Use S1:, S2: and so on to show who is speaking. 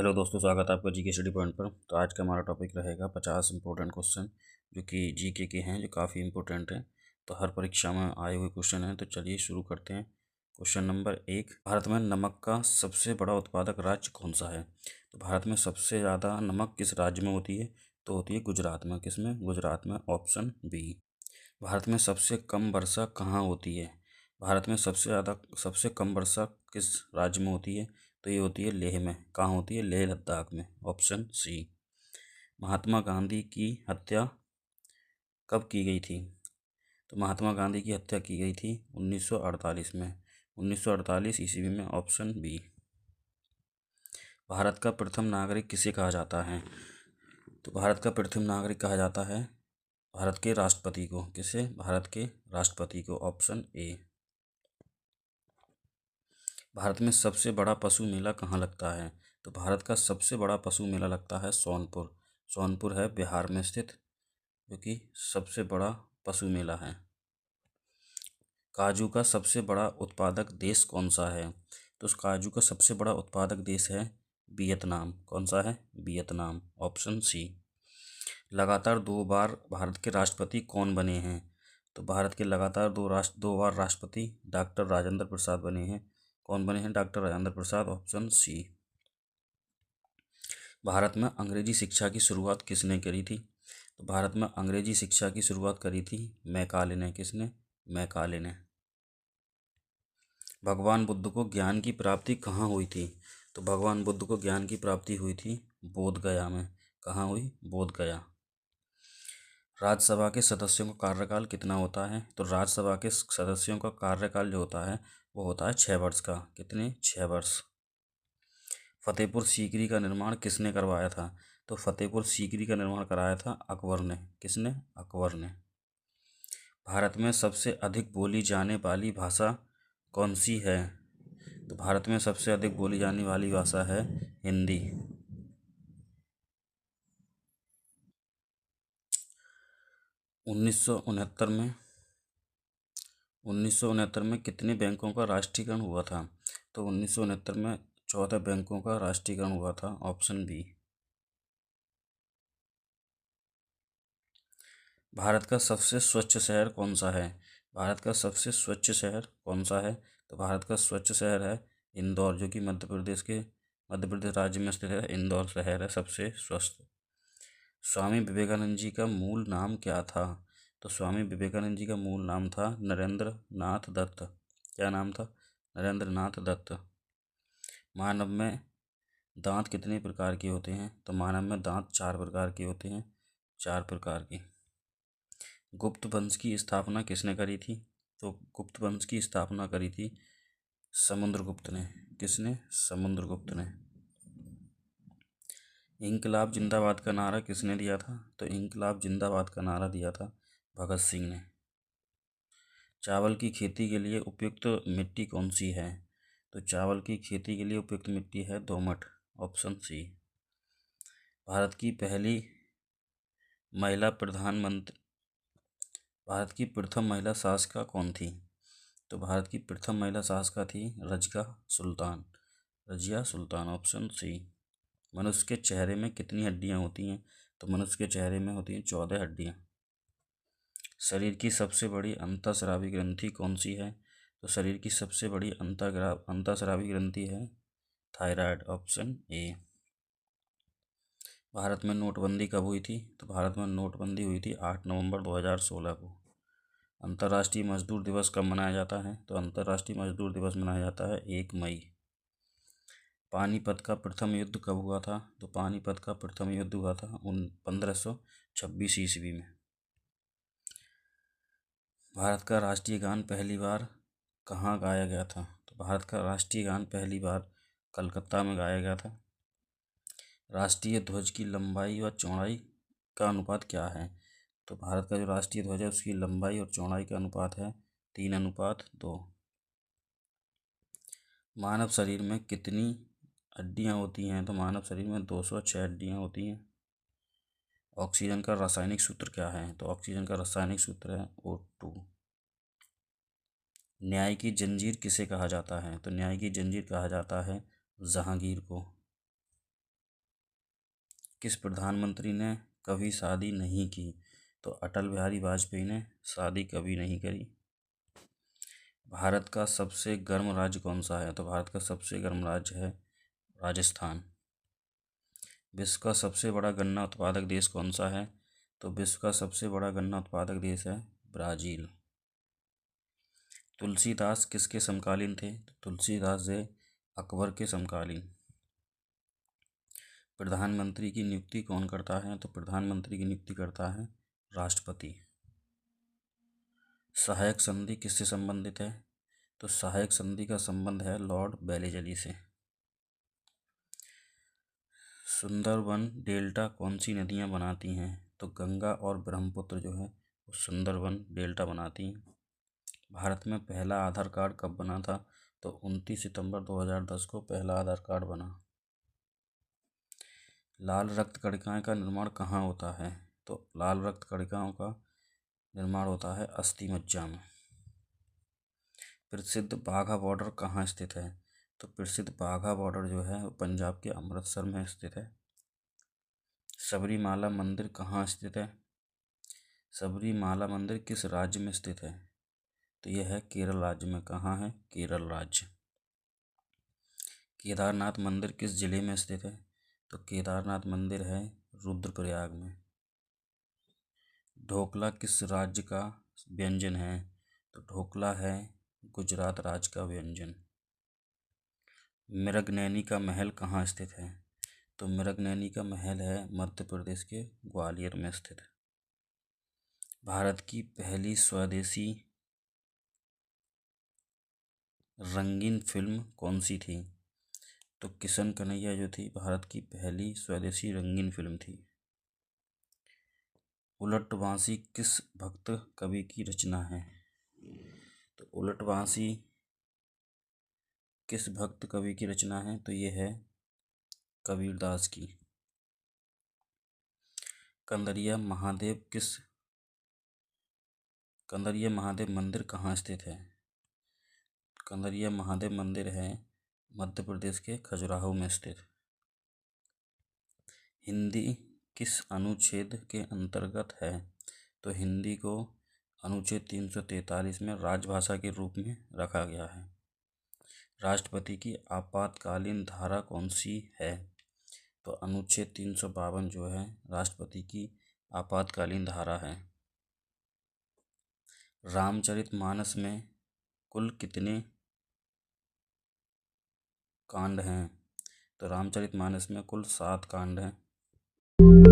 S1: Hello दोस्तों, स्वागत है आपका जीके स्टडी पॉइंट पर। तो आज का हमारा टॉपिक रहेगा 50 इंपॉर्टेंट क्वेश्चन जो कि जीके के हैं, जो काफ़ी इंपॉर्टेंट हैं। तो हर परीक्षा में आए हुए क्वेश्चन हैं। तो चलिए शुरू करते हैं। क्वेश्चन नंबर 1, भारत में नमक का सबसे बड़ा उत्पादक राज्य कौन सा है? तो भारत में सबसे ज़्यादा नमक किस राज्य में होती है? तो होती है गुजरात में। किसमें? गुजरात में, ऑप्शन बी। भारत में सबसे कम वर्षा कहाँ होती है? भारत में सबसे कम वर्षा किस राज्य में होती है? तो ये होती है लेह में। कहाँ होती है? लेह लद्दाख में, ऑप्शन सी। महात्मा गांधी की हत्या कब की गई थी? तो महात्मा गांधी की हत्या की गई थी 1948 में, 1948 ईस्वी में, ऑप्शन बी। भारत का प्रथम नागरिक किसे कहा जाता है? तो भारत का प्रथम नागरिक कहा जाता है भारत के राष्ट्रपति को। किसे? भारत के राष्ट्रपति को, ऑप्शन ए। भारत में सबसे बड़ा पशु मेला कहाँ लगता है? तो भारत का सबसे बड़ा पशु मेला लगता है सोनपुर। सोनपुर है बिहार में स्थित, जो कि सबसे बड़ा पशु मेला है। काजू का सबसे बड़ा उत्पादक देश कौन सा है? तो उस काजू का सबसे बड़ा उत्पादक देश है वियतनाम। कौन सा है? Vietnam, option C. लगातार 2 बार भारत के राष्ट्रपति कौन बने हैं? तो भारत के लगातार 2 बार राष्ट्रपति डॉक्टर राजेंद्र प्रसाद बने हैं। कौन बने हैं? Doctor Rajendra Prasad, option C. Bharat में अंग्रेजी शिक्षा की शुरुआत किसने करी थी? तो भारत में अंग्रेजी शिक्षा की शुरुआत करी थी मैकाले ने। किसने? मैकाले ने। भगवान बुद्ध को ज्ञान की प्राप्ति कहाँ हुई थी? तो भगवान बुद्ध को ज्ञान की प्राप्ति हुई थी बोध गया में। कहाँ हुई? बोध गया। राज्यसभा के सदस्यों का कार्यकाल कितना होता है? तो राज्यसभा के सदस्यों का कार्यकाल जो होता है वो होता है 6 वर्ष का। कितने? 6 वर्ष। फतेहपुर सीकरी का निर्माण किसने करवाया था? तो फतेहपुर सीकरी का निर्माण कराया था अकबर ने। किसने? अकबर ने। भारत में सबसे अधिक बोली जाने वाली भाषा कौन सी है? तो भारत में सबसे अधिक बोली जाने वाली भाषा है हिंदी। 1969 में 1969 में कितने बैंकों का राष्ट्रीयकरण हुआ था? तो 1969 में 14 बैंकों का राष्ट्रीयकरण हुआ था, ऑप्शन बी। भारत का सबसे स्वच्छ शहर कौन सा है? भारत का सबसे स्वच्छ शहर कौन सा है? तो भारत का स्वच्छ शहर है इंदौर, जो कि मध्य प्रदेश राज्य में स्थित है। इंदौर शहर है सबसे स्वच्छ। स्वामी विवेकानंद जी का मूल नाम क्या था? तो स्वामी विवेकानंद जी का मूल नाम था नरेंद्र नाथ दत्त। क्या नाम था? नरेंद्र नाथ दत्त। मानव में दांत कितने प्रकार के होते हैं? तो मानव में दांत 4 प्रकार के होते हैं। 4 प्रकार के। गुप्त वंश की स्थापना किसने करी थी? तो गुप्त वंश की स्थापना करी थी समुद्रगुप्त ने। किसने? समुद्रगुप्त ने। इंकलाब जिंदाबाद का नारा किसने दिया था? तो इंकलाब जिंदाबाद का नारा दिया था भगत सिंह ने। चावल की खेती के लिए उपयुक्त मिट्टी कौन सी है? तो चावल की खेती के लिए उपयुक्त मिट्टी है दोमट, ऑप्शन सी। भारत की पहली महिला प्रधानमंत्री भारत की प्रथम महिला शासिका कौन थी? तो भारत की प्रथम महिला शासिका थी रजिया सुल्तान, ऑप्शन सी। मनुष्य के चेहरे में कितनी हड्डियां होती हैं? तो मनुष्य के चेहरे में होती हैं 14 हड्डियां। शरीर की सबसे बड़ी अंतःस्रावी ग्रंथि कौन सी है? तो शरीर की सबसे बड़ी अंतःस्रावी ग्रंथि है थायराइड, ऑप्शन ए। भारत में नोटबंदी कब हुई थी? तो भारत में नोटबंदी हुई थी 8 नवंबर 2016 को। अंतर्राष्ट्रीय मजदूर दिवस कब मनाया जाता है? तो अंतर्राष्ट्रीय मजदूर दिवस मनाया जाता है 1 मई। पानीपत का प्रथम युद्ध कब हुआ था? तो पानीपत का प्रथम युद्ध हुआ था 1526 ईस्वी में। भारत का राष्ट्रीय गान पहली बार कहाँ गाया गया था? तो भारत का राष्ट्रीय गान पहली बार कलकत्ता में गाया गया था। राष्ट्रीय ध्वज की लंबाई और चौड़ाई का अनुपात क्या है? तो भारत का जो राष्ट्रीय ध्वज है उसकी लंबाई और चौड़ाई का अनुपात है 3:2। मानव शरीर में कितनी हड्डियां होती हैं? तो मानव शरीर में 206 हड्डियां होती हैं। ऑक्सीजन का रासायनिक सूत्र क्या है? तो ऑक्सीजन का रासायनिक सूत्र है O2। न्याय की जंजीर किसे कहा जाता है? तो न्याय की जंजीर कहा जाता है जहांगीर को। किस प्रधानमंत्री ने कभी शादी नहीं की? तो अटल बिहारी वाजपेयी ने शादी कभी नहीं करी। भारत का सबसे गर्म राज्य कौन सा है? तो भारत का सबसे गर्म राज्य है राजस्थान। विश्व का सबसे बड़ा गन्ना उत्पादक देश कौन सा है? तो विश्व का सबसे बड़ा गन्ना उत्पादक देश है ब्राज़ील। तुलसीदास किसके समकालीन थे? तो तुलसीदास जी अकबर के समकालीन। प्रधानमंत्री की नियुक्ति कौन करता है? तो प्रधानमंत्री की नियुक्ति करता है राष्ट्रपति। सहायक संधि किससे संबंधित है? तो सहायक संधि का संबंध है लॉर्ड वेलेजली से। सुंदरबन डेल्टा कौन सी नदियाँ बनाती हैं? तो गंगा और ब्रह्मपुत्र जो है वो सुंदरबन डेल्टा बनाती हैं। भारत में पहला आधार कार्ड कब बना था? तो 29 सितंबर 2010 को पहला आधार कार्ड बना। लाल रक्त कणिकाएं का निर्माण कहाँ होता है? तो लाल रक्त कणिकाओं का निर्माण होता है अस्थि मज्जा में। प्रसिद्ध बाघा बॉर्डर कहाँ स्थित है? तो प्रसिद्ध बाघा बॉर्डर जो है वो पंजाब के अमृतसर में स्थित है। सबरीमाला मंदिर कहाँ स्थित है? सबरीमाला मंदिर किस राज्य में स्थित है? तो यह है केरल राज्य में। कहाँ है? केरल राज्य। केदारनाथ मंदिर किस जिले में स्थित है? तो केदारनाथ मंदिर है रुद्रप्रयाग में। ढोकला किस राज्य का व्यंजन है? तो ढोकला है गुजरात राज्य का व्यंजन। मृगनैनी का महल कहाँ स्थित है? तो मृगनैनी का महल है मध्य प्रदेश के ग्वालियर में स्थित। भारत की पहली स्वदेशी रंगीन फिल्म कौन सी थी? तो किशन कन्हैया जो थी भारत की पहली स्वदेशी रंगीन फिल्म थी। उलट बांसी किस भक्त कवि की रचना है? तो उलट बांसी किस भक्त कवि की रचना है? तो ये है कबीरदास की। कंदरिया महादेव मंदिर कहाँ स्थित है? कंदरिया महादेव मंदिर है मध्य प्रदेश के खजुराहो में स्थित। हिंदी किस अनुच्छेद के अंतर्गत है? तो हिंदी को अनुच्छेद 343 में राजभाषा के रूप में रखा गया है। राष्ट्रपति की आपातकालीन धारा कौन सी है? तो अनुच्छेद 352 जो है राष्ट्रपति की आपातकालीन धारा है। रामचरितमानस में कुल कितने कांड हैं? तो रामचरितमानस में कुल 7 कांड हैं।